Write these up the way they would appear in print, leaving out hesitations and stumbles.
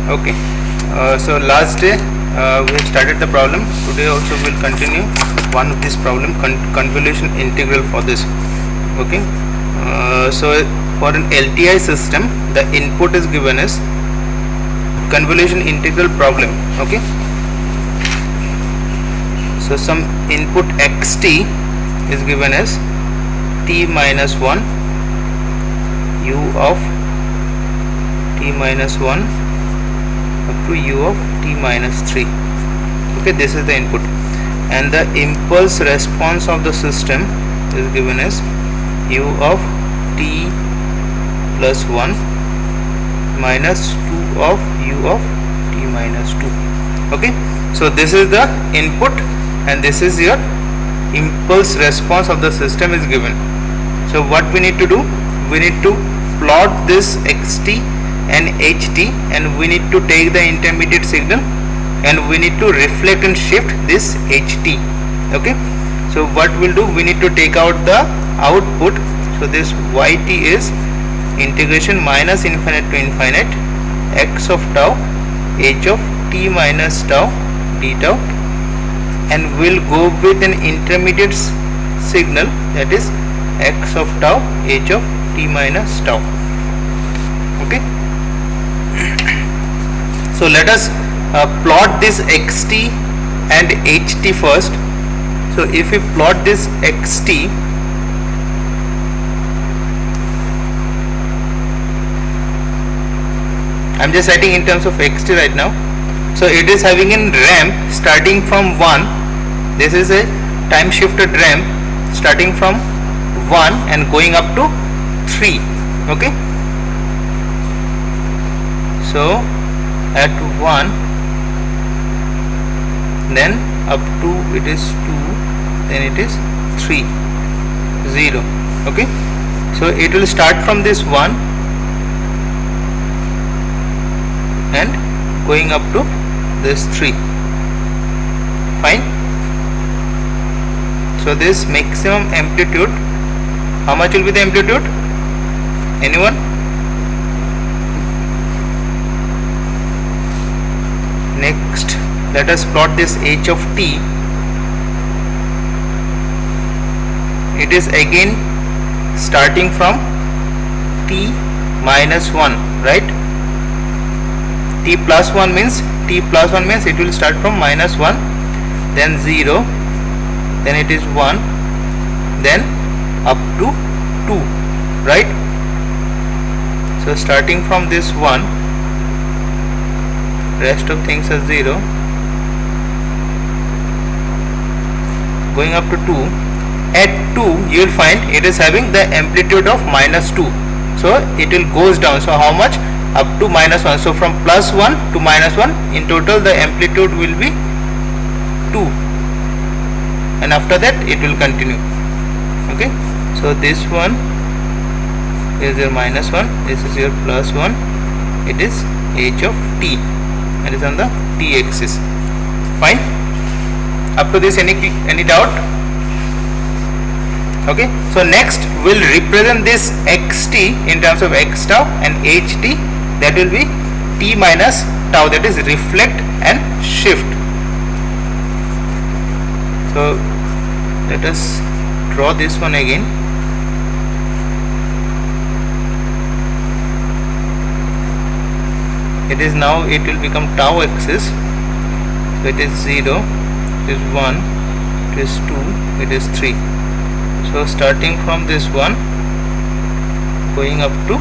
Okay, so last day we have started the problem. Today also we will continue one of this problem, convolution integral for this. Okay, so for an LTI system the input is given as convolution integral problem. Okay, so some input xt is given as t minus 1 u of t minus 1 up to u of t minus 3. Okay, this is the input, and the impulse response of the system is given as u of t plus 1 minus 2 of u of t minus 2. Okay, so this is the input and this is your impulse response of the system is given. So what we need to do, we need to plot this xt and ht, and we need to take the intermediate signal and we need to reflect and shift this ht. Okay, so what we'll do, we need to take out the output. So this yt is integration minus infinite to infinite x of tau h of t minus tau d tau, and we'll go with an intermediate signal, that is x of tau h of t minus tau. Okay, so let us plot this xt and ht first. So if we plot this xt, I'm just writing in terms of xt right now. So it is having a ramp starting from 1. This is a time shifted ramp starting from 1 and going up to 3. Okay, so at 1, then up to it is 2, then it is 3, 0. Okay, so it will start from this 1 and going up to this 3. Fine. So this maximum amplitude, how much will be the amplitude? Anyone? Next, let us plot this h of t. It is again starting from t minus 1, right? T plus 1 means it will start from minus 1, then 0, then it is 1, then up to 2, right? So starting from this 1, rest of things are 0, going up to 2. At 2 you will find it is having the amplitude of minus 2, so it will goes down. So how much? Up to minus 1. So from plus 1 to minus 1, in total the amplitude will be 2, and after that it will continue. Okay, so this one is your minus 1, this is your plus 1, it is h of t, and is on the t axis. Fine. Up to this, any doubt? Okay, so next we'll represent this xt in terms of x tau, and ht, that will be t minus tau, that is reflect and shift. So let us draw this one again. It is now, it will become tau axis. So it is 0, it is 1, it is 2, it is 3. So starting from this 1 going up to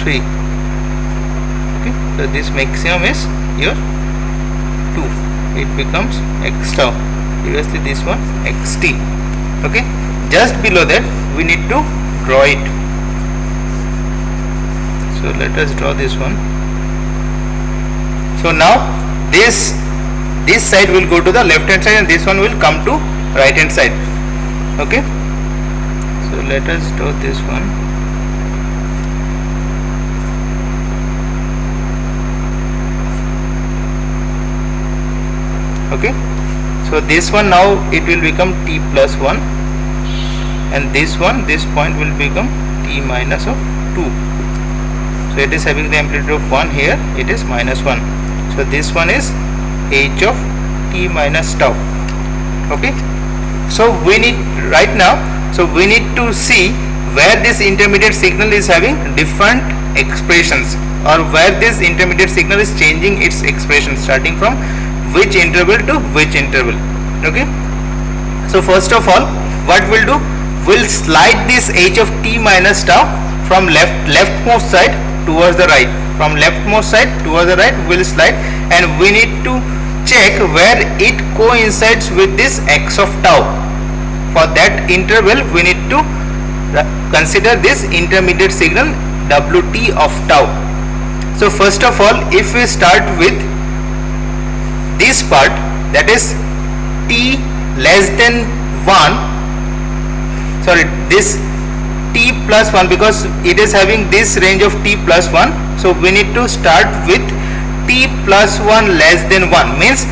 3. Okay, so this maximum is your 2, it becomes x tau, previously this one xt. Okay, just below that we need to draw it. So let us draw this one. So now this side will go to the left hand side and this one will come to right hand side. Okay, so let us draw this one. Okay, so this one now it will become t plus 1, and this one, this point will become t minus of 2. So So it is having the amplitude of 1 here, it is minus 1. So this one is h of t minus tau. Okay. So we need right now, so we need to see where this intermediate signal is having different expressions, or where this intermediate signal is changing its expression starting from which interval to which interval. Okay. So first of all, what we'll do, we'll slide this h of t minus tau from leftmost side towards the right. From leftmost side towards the right we'll slide, and we need to check where it coincides with this x of tau. For that interval we need to consider this intermediate signal wt of tau. So first of all, if we start with this part, that is t less than 1, sorry, this t plus 1, because it is having this range of t plus 1, so we need to start with t plus 1 less than 1, means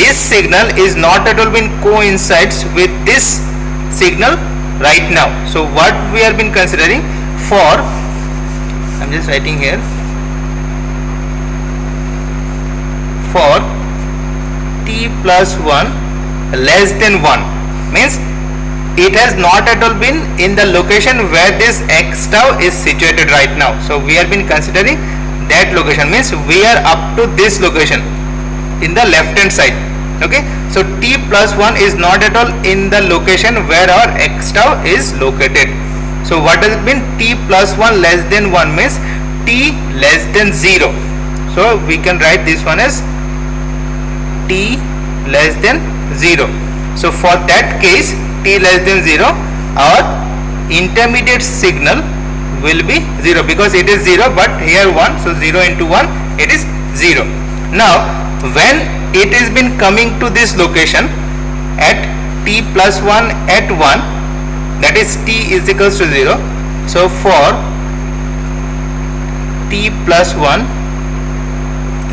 this signal is not at all been coincides with this signal right now. So what we have been considering for, I'm just writing here, for t plus 1 less than 1 means it has not at all been in the location where this x tau is situated right now. So we have been considering that location, means we are up to this location in the left hand side. Okay, so t plus 1 is not at all in the location where our x tau is located. So what does it mean? T plus 1 less than 1 means t less than 0. So we can write this one as t less than 0. So for that case, t less than 0, our intermediate signal will be 0, because it is 0 but here 1, so 0 into 1 it is 0. Now when it is been coming to this location at t plus 1 at 1, that is t is equals to 0. So for t plus 1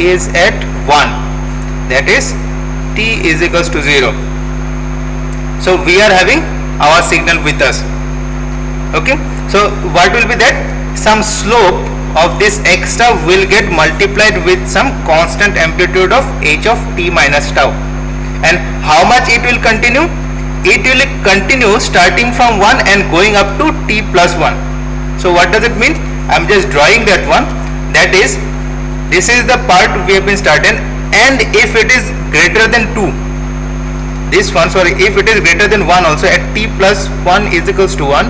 is at 1, that is t is equals to 0. So we are having our signal with us. Okay, so what will be that? Some slope of this x tau will get multiplied with some constant amplitude of h of t minus tau. And how much it will continue? It will continue starting from 1 and going up to t plus 1. So what does it mean? I am just drawing that one. That is, this is the part we have been started, and if it is greater than 2, this one, sorry, if it is greater than 1 also at t plus 1 is equals to 1,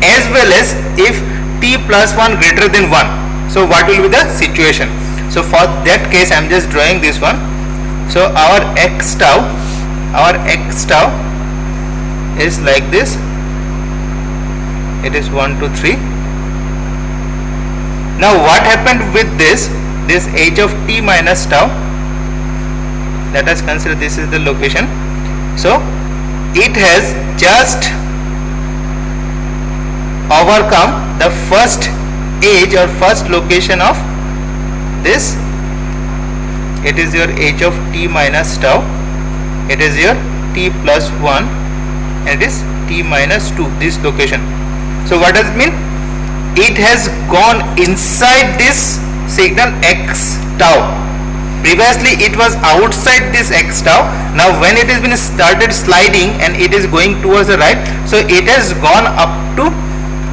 as well as if t plus 1 greater than 1. So what will be the situation? So for that case I am just drawing this one. So our x tau is like this. It is 1, 2, 3. Now what happened with this h of t minus tau? Let us consider this is the location. So it has just overcome the first edge or first location of this. It is your h of t minus tau, it is your t plus 1, and it is t minus 2, this location. So what does it mean? It has gone inside this signal x tau. Previously it was outside this x tau. Now when it has been started sliding and it is going towards the right, so it has gone up to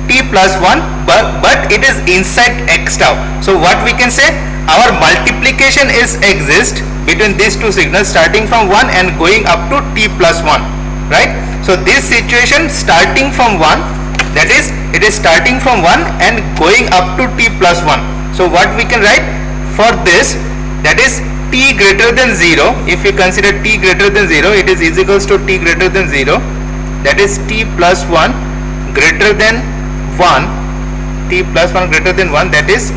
t plus 1, but it is inside x tau. So what we can say, our multiplication is exist between these two signals starting from 1 and going up to t plus 1, right? So this situation starting from 1, that is, it is starting from 1 and going up to t plus 1. So what we can write for this, that is t greater than 0. If we consider t greater than 0, it is equals to t greater than 0, that is t plus 1 greater than 1, t plus 1 greater than 1, that is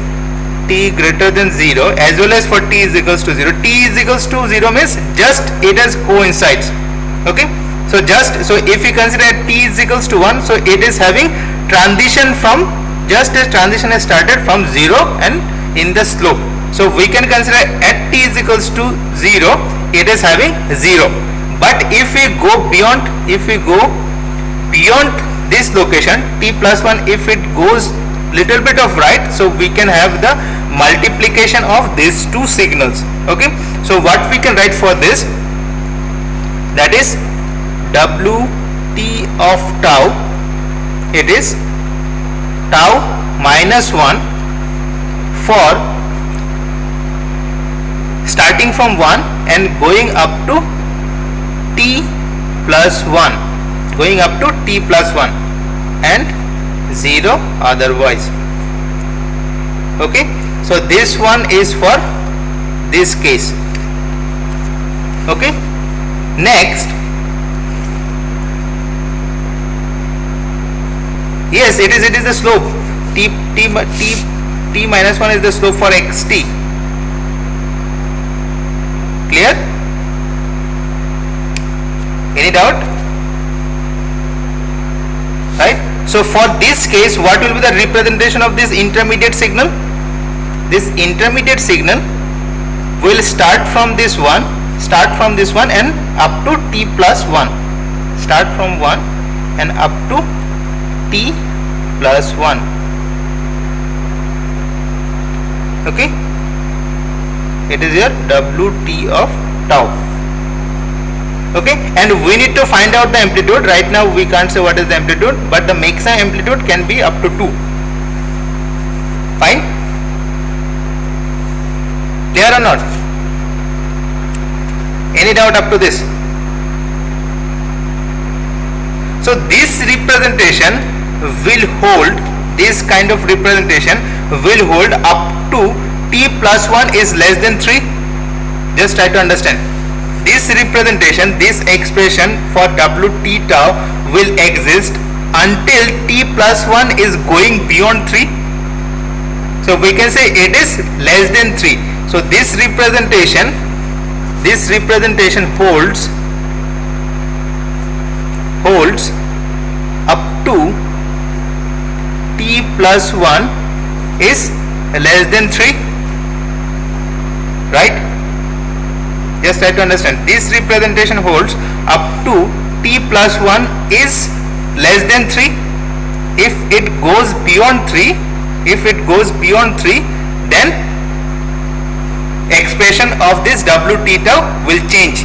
t greater than 0, as well as for t is equals to 0. T is equals to 0 means just it has coincides. Okay, so just, so if we consider t is equals to 1, so it is having transition from, just as transition has started from 0 and in the slope. So we can consider at t is equals to 0, it is having 0. But if we go beyond this location, t plus 1, if it goes little bit of right, so we can have the multiplication of these two signals. Okay, so what we can write for this, that is Wt of tau, it is tau minus 1 for starting from 1 and going up to t plus 1, going up to t plus 1 and 0 otherwise. Okay, so this one is for this case. Okay, next, yes, it is the slope. T minus 1 is the slope for xt. Clear? Any doubt? Right? So for this case, what will be the representation of this intermediate signal? This intermediate signal will start from this one and up to t plus 1. Start from 1 and up to t plus 1. Okay, it is your Wt of tau. Okay, and we need to find out the amplitude. Right now we can't say what is the amplitude, but the maximum amplitude can be up to 2. Fine? Clear or not? Any doubt up to this? So this representation will hold, this kind of representation will hold up to t plus 1 is less than 3. Just try to understand. This representation, this expression for Wt tau will exist until t plus 1 is going beyond 3. So we can say it is less than 3. So this representation holds up to t plus 1 is less than 3, right? Just try to understand. This representation holds up to t plus 1 is less than 3. If it goes beyond 3, then expression of this Wt tau will change.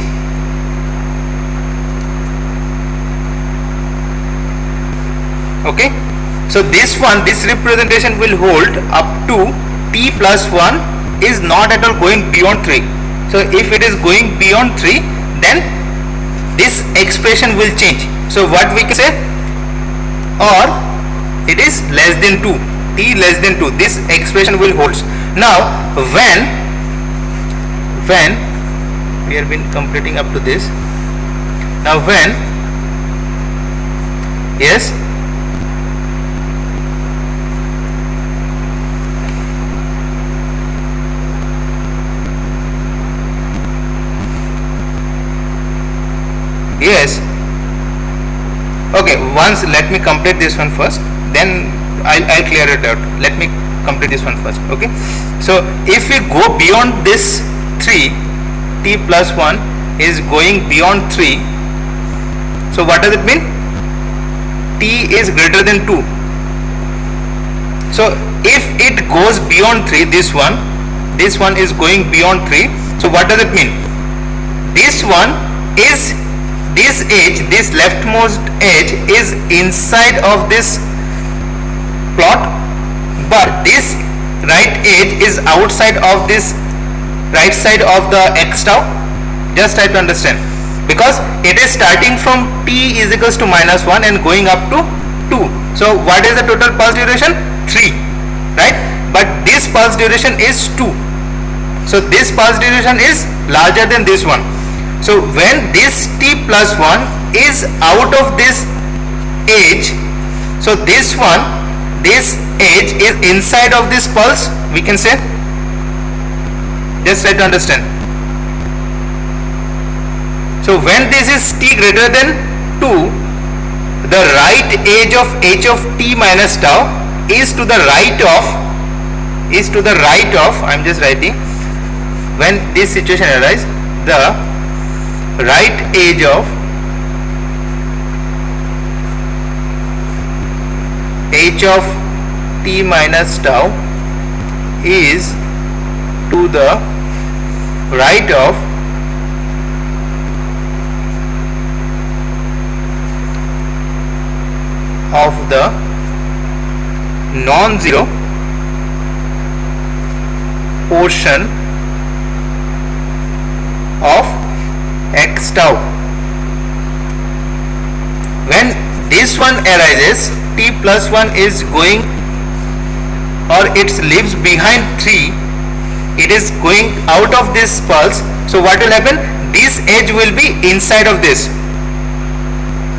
Okay, so this representation will hold up to t plus 1 is not at all going beyond 3. So if it is going beyond 3, then this expression will change. So what we can say, or it is less than 2, t less than 2, this expression will hold. Now when we have been completing up to this, now when, yes, yes, okay, once let me complete this one first, then I'll clear it out. Let me complete this one first. Okay, so if we go beyond this 3, t plus 1 is going beyond 3, so what does it mean? T is greater than 2. So if it goes beyond 3, this one is going beyond 3, so what does it mean? This one is, this edge, this leftmost edge is inside of this plot, but this right edge is outside of this right side of the x tau. Just try to understand, because it is starting from t is equals to minus 1 and going up to 2. So what is the total pulse duration? 3, right? But this pulse duration is 2. So this pulse duration is larger than this one. So when this t plus 1 is out of this edge, so this edge is inside of this pulse, we can say. Just try to understand. So when this is t greater than 2, the right edge of h of t minus tau is to the right of, I'm just writing, when this situation arises, the right edge of h of t minus tau is to the right of the non-zero portion of x tau. When this one arises, t plus 1 is going, or it leaves behind 3, it is going out of this pulse. So what will happen? This edge will be inside of this,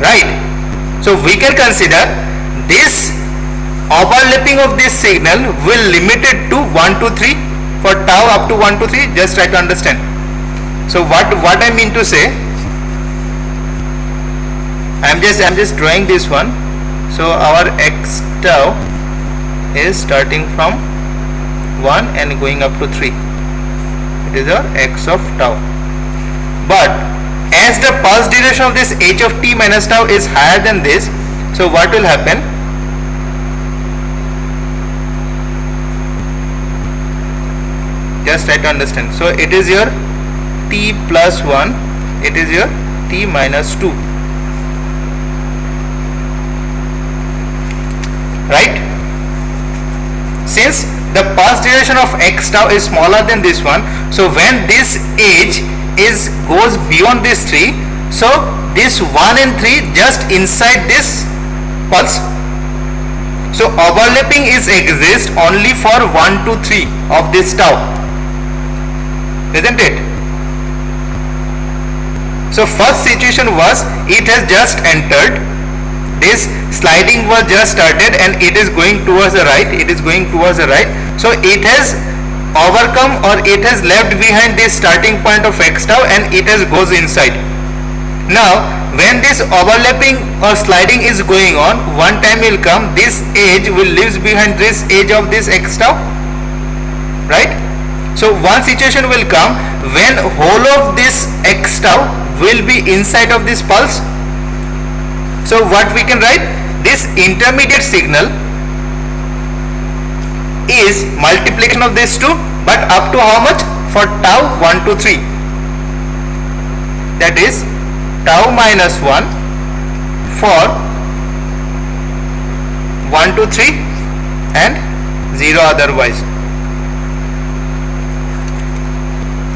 right? So we can consider this overlapping of this signal will limit it to 1 to 3 for tau up to 1 to 3. Just try to understand. So what I mean to say, I'm just drawing this one. So our x tau is starting from 1 and going up to 3. It is our x of tau. But as the pulse duration of this h of t minus tau is higher than this, so what will happen? Just try to understand. So it is your t plus 1, it is your t minus 2, right? Since the pulse duration of x tau is smaller than this one, so when this age goes beyond this 3, so this 1 and 3 just inside this pulse. So overlapping exists only for 1 to 3 of this tau, isn't it? So first situation was it has just entered, this sliding was just started and it is going towards the right, so it has overcome, or it has left behind this starting point of x tau and it has goes inside. Now when this overlapping or sliding is going on, one time will come, this edge will leave behind this edge of this x tau, right? So one situation will come when whole of this x tau will be inside of this pulse. So what we can write, this intermediate signal is multiplication of these two, but up to how much? For tau 1 to 3, that is tau minus 1 for 1 to 3 and 0 otherwise.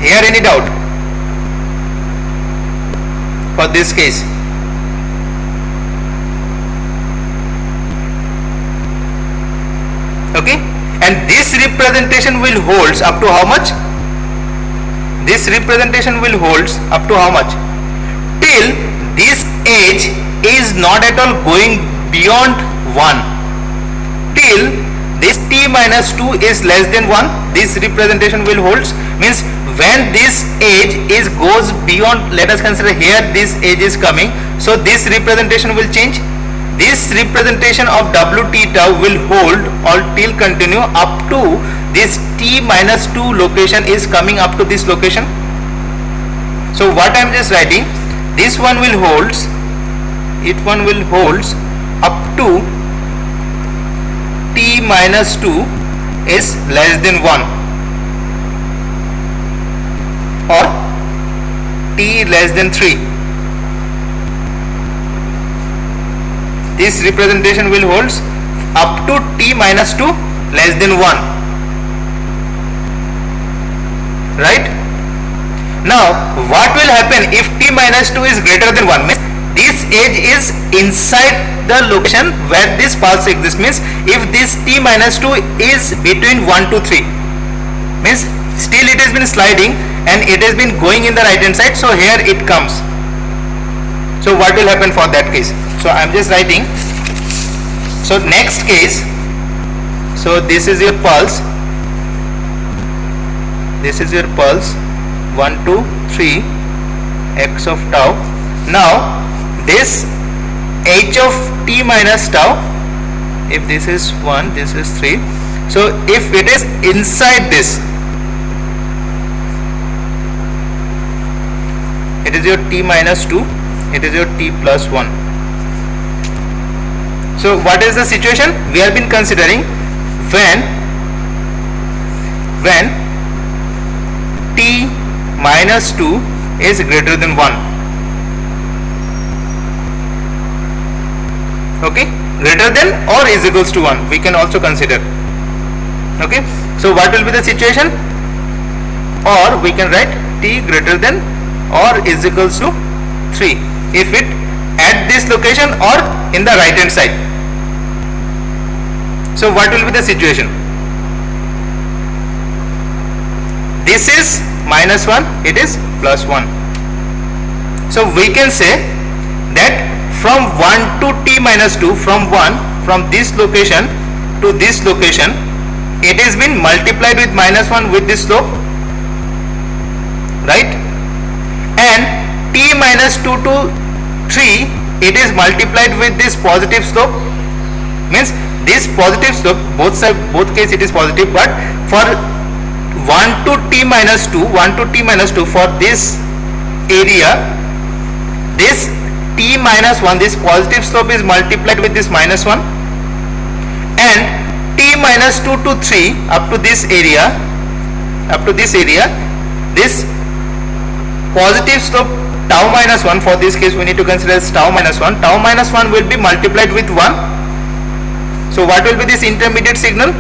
Here any doubt for this case? Okay, and this representation will holds up to how much? This representation will holds up to how much? Till this edge is not at all going beyond 1, till this t minus 2 is less than 1, this representation will holds. Means when this edge goes beyond, let us consider here this edge is coming, so this representation will change. This representation of wt tau will hold or till continue up to this t minus 2 location is coming up to this location. So what I am just writing, this one will holds, it one will holds up to t minus 2 is less than 1 or t less than 3. This representation will holds up to t minus 2 less than 1, right? Now what will happen if t minus 2 is greater than 1? Means this edge is inside the location where this pulse exists. Means if this t minus 2 is between 1 to 3, means still it has been sliding and it has been going in the right hand side, so here it comes. So what will happen for that case? So I am just writing. So next case, so this is your pulse, 1 2 3 x of tau. Now this h of t minus tau, if this is 1, this is 3, so if it is inside this, it is your t minus 2, it is your t plus 1. So what is the situation? We have been considering when t minus 2 is greater than 1. Okay, greater than or is equals to 1 we can also consider. Okay, so what will be the situation? Or we can write t greater than or is equals to 3 if it at this location or in the right hand side. So what will be the situation? This is minus 1, it is plus 1. So we can say that from 1 to t minus 2, from this location to this location, it has been multiplied with minus 1 with this slope, right? And t minus 2 to 3, it is multiplied with this positive slope, means this positive slope, both case it is positive, but for 1 to t minus 2 for this area, this t minus 1, this positive slope is multiplied with this minus 1, and t minus 2 to 3 up to this area, this positive slope tau minus 1, for this case we need to consider as tau minus 1 will be multiplied with 1. So what will be this intermediate signal?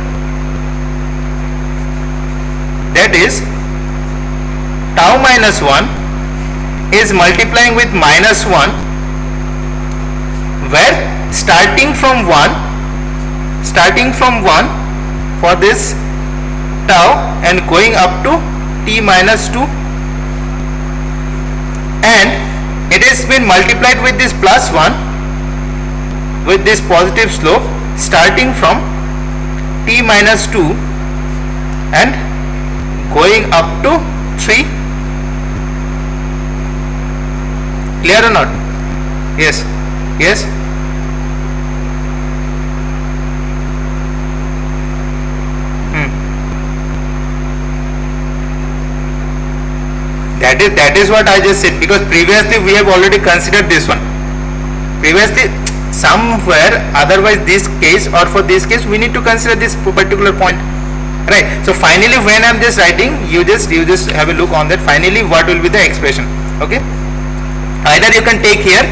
That is tau minus 1 is multiplying with minus 1, where starting from 1 for this tau and going up to t minus 2, and it has been multiplied with this plus 1 with this positive slope starting from t minus 2 and going up to 3. Clear or not? Yes. That is what I just said, because previously we have already considered this one. Previously somewhere, otherwise this case or for this case we need to consider this particular point, right? So finally when I am just writing, you just have a look on that. Finally what will be the expression? Okay, either you can take here,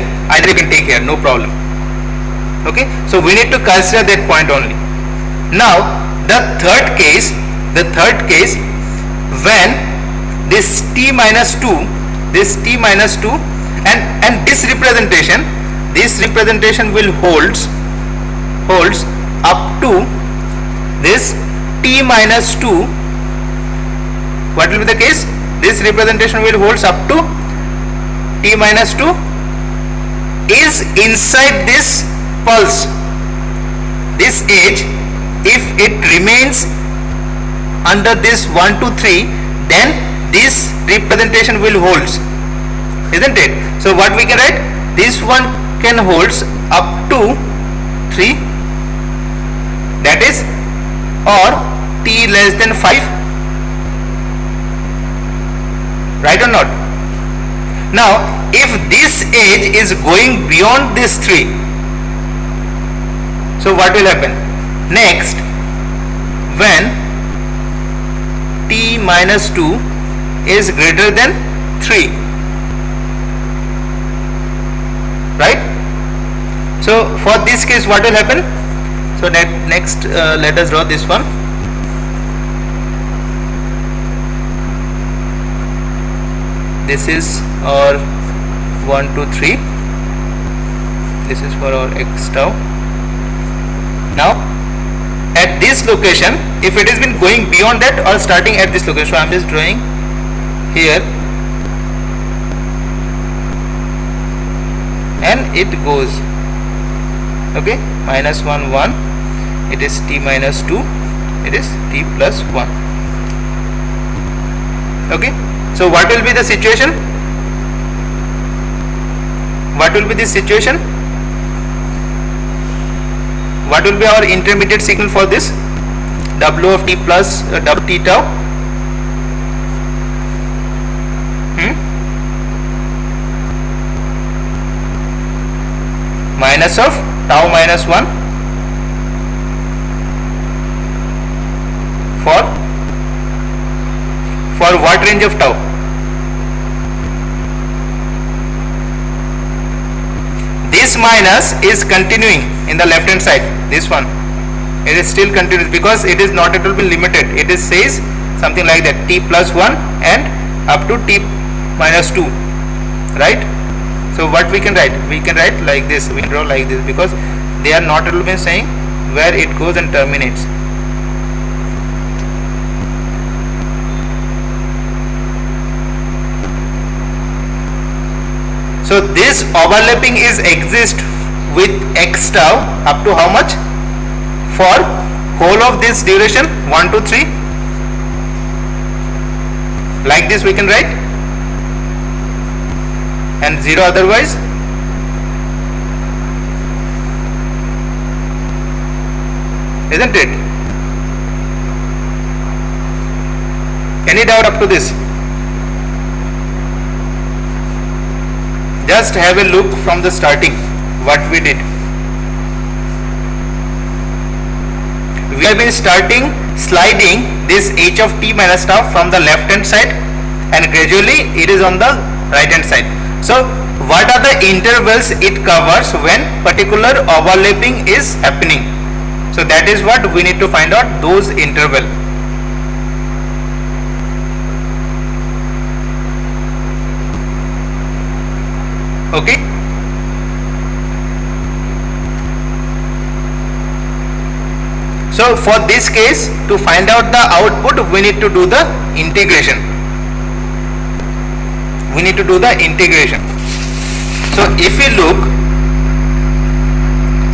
no problem. Okay, so we need to consider that point only. Now the third case, when this t minus 2 and this representation will holds up to this t minus 2. What will be the case? This representation will holds up to t minus 2 is inside this pulse, this edge. If it remains under this 1 to 3, then this representation will holds, isn't it? So what we can write? This one can holds up to 3, that is, or t less than 5, right or not? Now if this edge is going beyond this 3, so what will happen? Next, when t minus 2 is greater than 3, right? So for this case what will happen? So next let us draw this one. This is our 1 2 3, this is for our x tau. Now at this location, if it has been going beyond that or starting at this location, so I am just drawing here, and it goes, okay, minus 1 1, it is t minus 2, it is t plus 1. Okay, so what will be the situation? What will be the situation? What will be our intermediate signal for this? W of t plus w t tau. Minus of tau minus 1 for what range of tau? This minus is continuing in the left hand side. This one, it is still continuous because it is not at all been limited. It is says something like that, t plus 1 and up to t minus 2, right? So what we can write? We can write like this. We draw like this because they are not at all been saying where it goes and terminates. So this overlapping is exist with x tau up to how much? For whole of this duration 1 to 3. Like this we can write, and 0 otherwise. Isn't it? Any doubt up to this? Just have a look from the starting what we did. We have been starting sliding this h of t minus tau from the left hand side, and gradually it is on the right hand side. So what are the intervals it covers when particular overlapping is happening? So that is what we need to find out, those interval. Okay. So for this case, to find out the output, we need to do the integration. We need to do the integration. So if we look,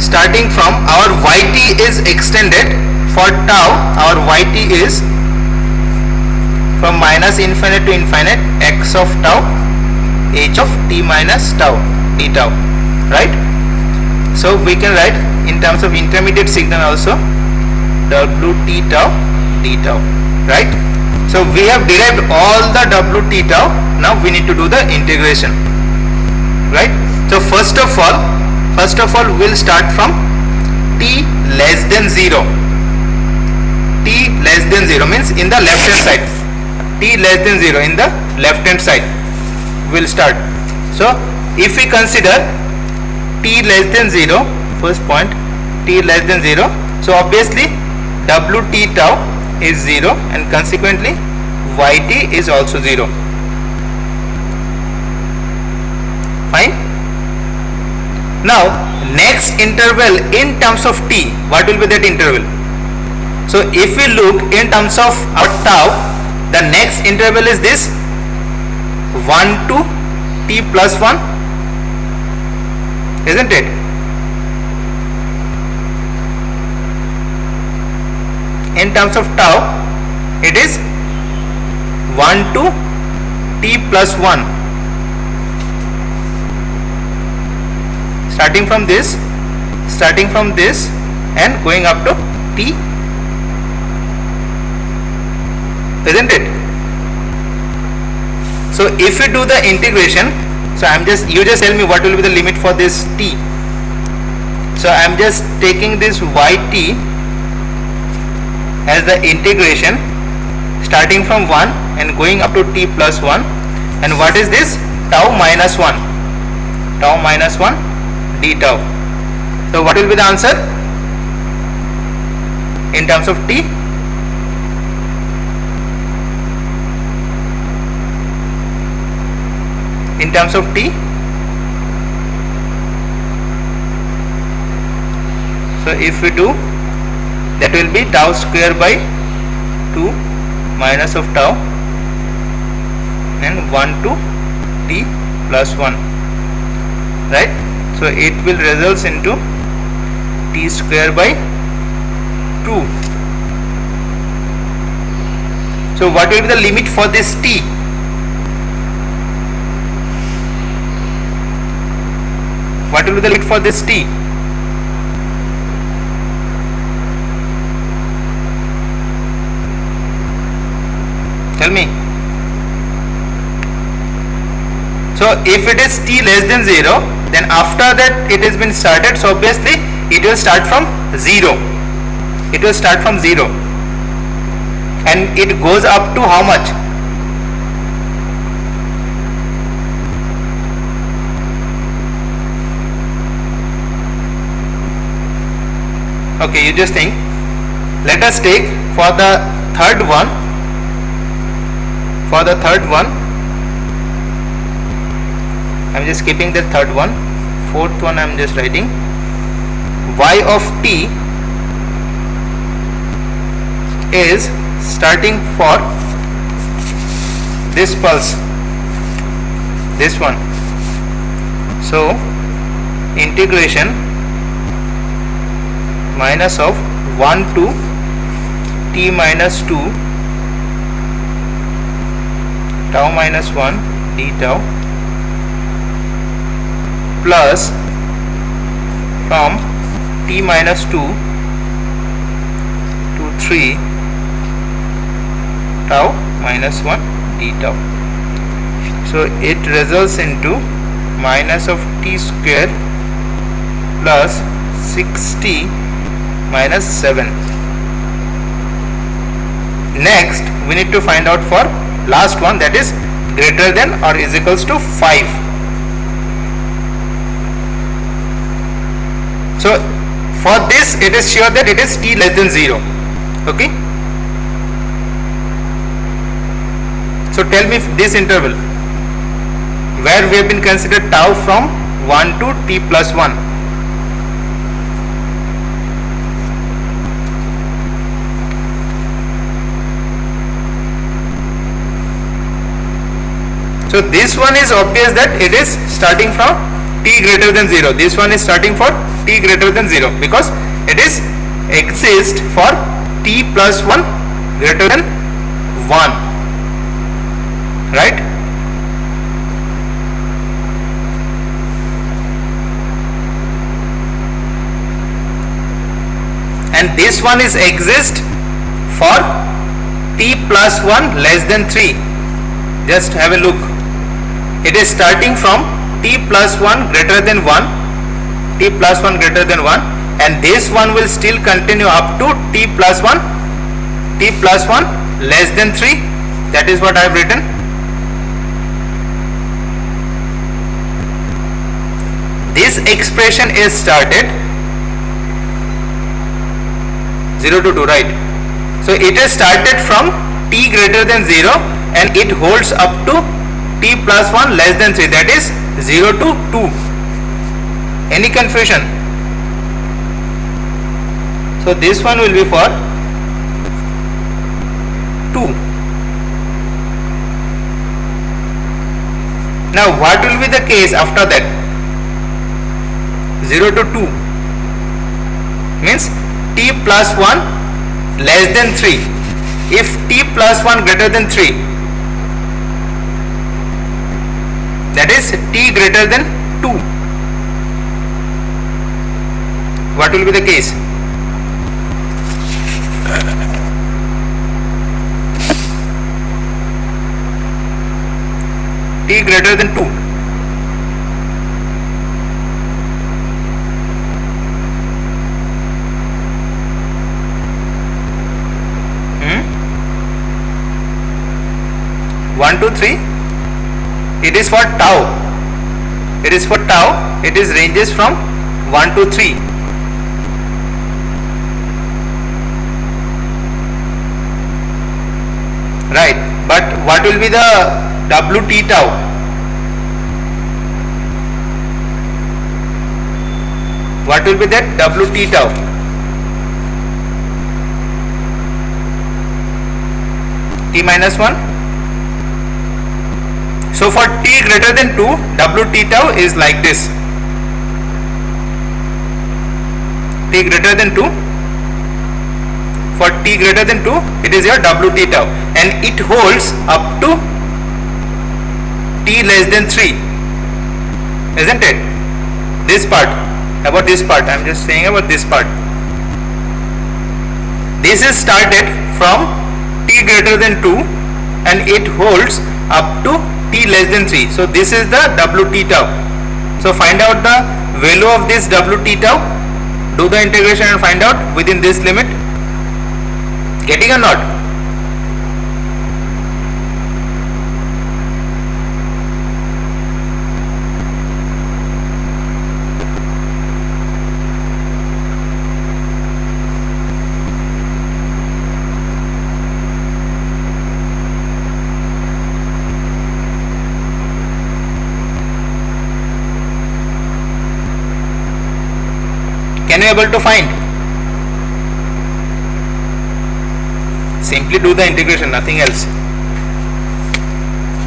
starting from our yt is extended for tau, our yt is from minus infinite to infinite x of tau h of t minus tau d tau, right? So we can write in terms of intermediate signal also wt tau d tau, right? So we have derived all the wt tau. Now we need to do the integration, right? So first of all we'll start from t less than 0. T less than 0 means in the left hand side. T less than 0 in the left hand side will start. So if we consider t less than 0, first point, t less than 0, so obviously wt tau is 0 and consequently yt is also 0. Fine. Now next interval in terms of t, what will be that interval? So if we look in terms of our tau, the next interval is this 1 to t plus 1, isn't it? In terms of tau, it is 1 to t plus 1. Starting from this and going up to t, isn't it? So if we do the integration, so you just tell me what will be the limit for this t. So I am just taking this yt as the integration starting from 1 and going up to t plus 1, and what is this? Tau minus 1 d tau. So what will be the answer in terms of t? In terms of t, so if we do, that will be tau square by 2 minus of tau and 1 to t plus 1, right? So it will results into t square by 2. So what will be the limit for this t? What will be the limit for this t? Tell me. So if it is t less than 0, then after that it has been started, so obviously it will start from 0. It will start from 0 and it goes up to how much? Okay, you just think. Let us take for the third one. For the third one, I am just keeping the third one. Fourth one I am just writing. Y of t is starting for this pulse, this one. So integration minus of 1 to t minus 2 tau minus 1 d tau plus from t minus 2 to 3 tau minus 1 d tau. So it results into minus of t square plus 6t minus 7. Next we need to find out for last one, that is greater than or is equals to 5. So for this it is sure that it is t less than 0. Okay. So tell me this interval where we have been considered tau from 1 to t plus 1. So this one is obvious that it is starting from t greater than 0. This one is starting for t greater than 0 because it is exist for t plus 1 greater than 1, right? And this one is exist for t plus 1 less than 3. Just have a look. It is starting from t plus 1 greater than 1, t plus 1 greater than 1, and this one will still continue up to t plus 1 less than 3. That is what I have written. This expression is started 0 to 2, right? So it is started from t greater than 0 and it holds up to t plus 1 less than 3, that is 0 to 2. Any confusion? So this one will be for 2. Now what will be the case after that? 0 to 2 means t plus 1 less than 3. If t plus 1 greater than 3, that is t greater than 2, what will be the case? T greater than 2. One, two, three. It is for tau. It is for tau. It is ranges from 1 to 3. Right. But what will be the WT tau? What will be that WT tau? T minus 1. So for t greater than 2, WT tau is like this. T greater than 2. For t greater than 2, it is your WT tau, and it holds up to t less than 3, isn't it? This part, about this part, I am just saying about this part. This is started from t greater than 2 and it holds up to t less than 3. So this is the WT tau. So find out the value of this WT tau. Do the integration and find out within this limit. Getting or not? Can you able to find? Simply do the integration, nothing else.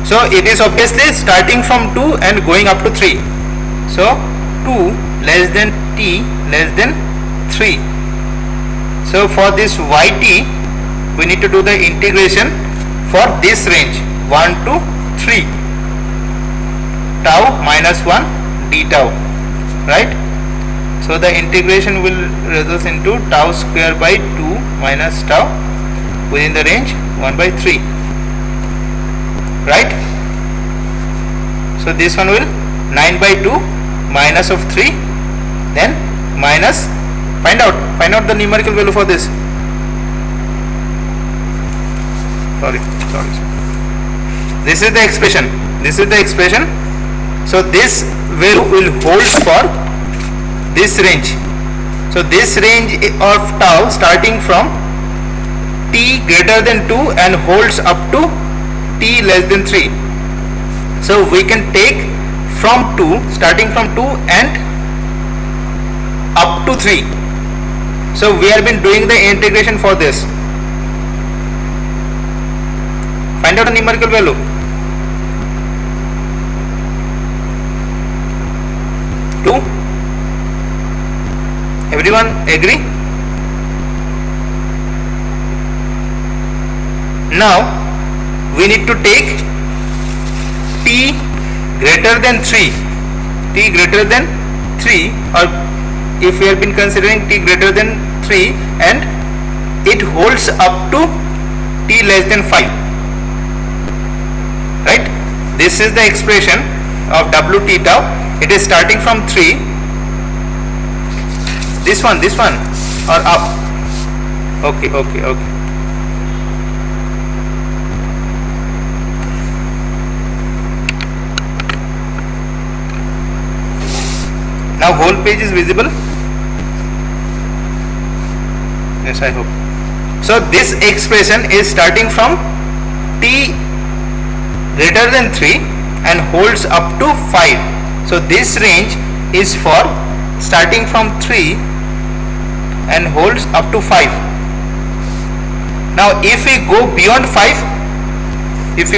So it is obviously starting from 2 and going up to 3. So 2 less than t less than 3. So for this yt we need to do the integration for this range 1 to 3, tau minus 1 d tau, right? So the integration will result into tau square by 2 minus tau within the range 1 by 3, right? So this one will 9 by 2 minus of 3, then minus, find out the numerical value for this. Sorry. This is the expression. So this value will hold for this range. So this range of tau starting from t greater than 2 and holds up to t less than 3. So we can take from 2, starting from 2 and up to 3. So we have been doing the integration for this. Find out a numerical value. Everyone agree? Now we need to take t greater than 3, or if we have been considering t greater than 3 and it holds up to t less than 5, right? This is the expression of wt tau. It is starting from 3, this one or up. Okay. Now whole page is visible. Yes, I hope. So this expression is starting from t greater than 3 and holds up to 5. So this range is for starting from 3 and holds up to 5. Now if we go beyond 5, this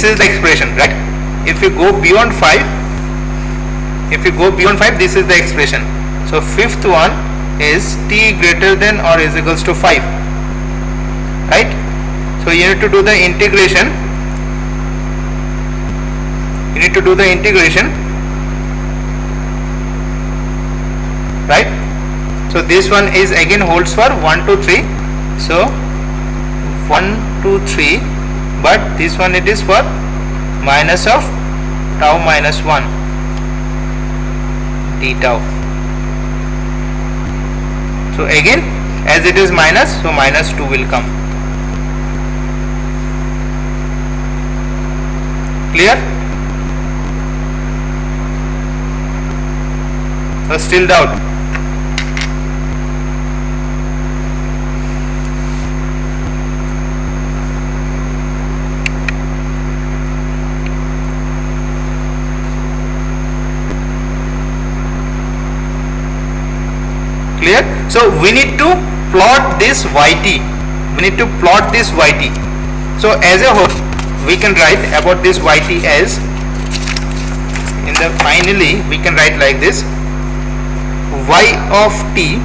is the expression, right? If we go beyond 5, this is the expression. So fifth one is t greater than or is equals to 5, right? So you need to do the integration. Right? So this one is again holds for 1 to 3. So 1 to 3, but this one it is for minus of tau minus 1 d tau. So again, as it is minus, so minus 2 will come. Clear? Or still doubt? Clear? So we need to plot this yt. So as a whole, we can write about this yt as, finally we can write like this: y of t,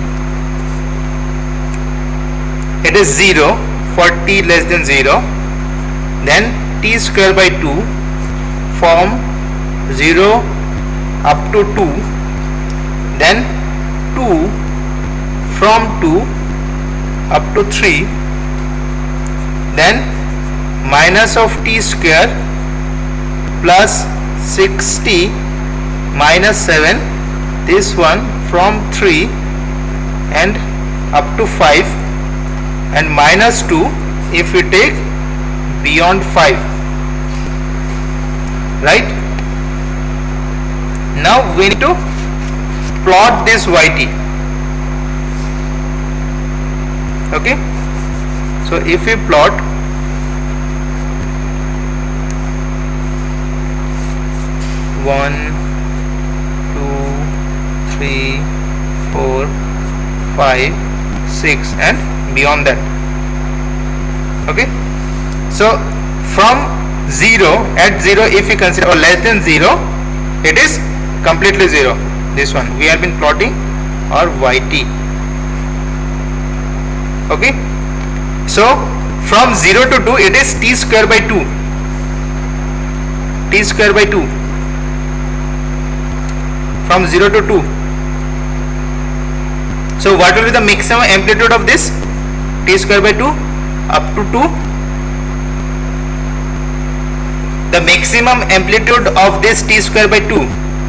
it is 0 for t less than 0, then t square by 2 from 0 up to 2, then 2 from 2 up to 3, then minus of t square plus 6t minus 7, this one from 3 and up to 5, and minus 2 if we take beyond 5, right? Now we need to plot this yt. Okay, so if we plot one, two, 3, 4, 5, 6 and beyond that. Okay, so from 0, at 0 if we consider or less than 0, it is completely 0. This one we have been plotting or yt. Okay, so from 0 to 2 it is t square by 2, t square by 2 from 0 to 2. So what will be the maximum amplitude of this t square by 2 up to 2? The maximum amplitude of this t square by 2,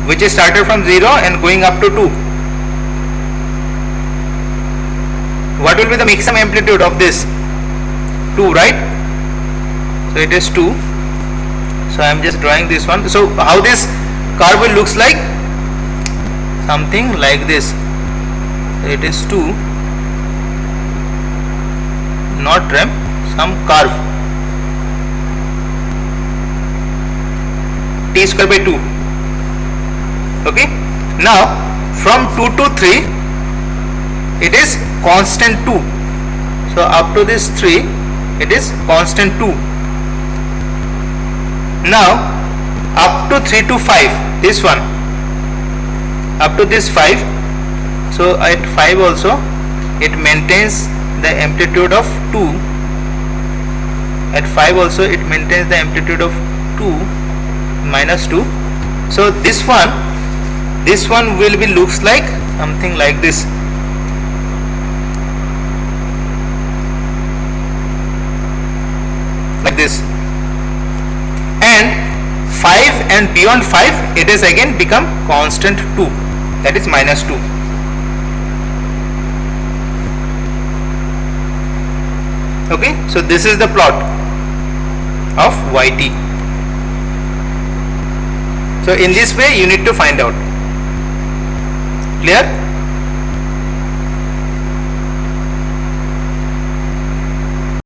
which is started from 0 and going up to 2. What will be the maximum amplitude of this? 2, right? So it is 2. So I am just drawing this one. So how this curve will looks like? Something like this. So it is 2, not ramp, some curve. T square by 2. Okay. Now from 2 to 3 it is constant 2. So up to this 3 it is constant 2. Now up to 3 to 5, this one, up to this 5. So at 5 also it maintains the amplitude of 2. At 5 also it maintains the amplitude of 2 minus 2. So this one will be looks like something like this. Like this. And 5 and beyond 5 it is again become constant 2, that is minus 2. Okay, so this is the plot of yt. So in this way you need to find out. Clear?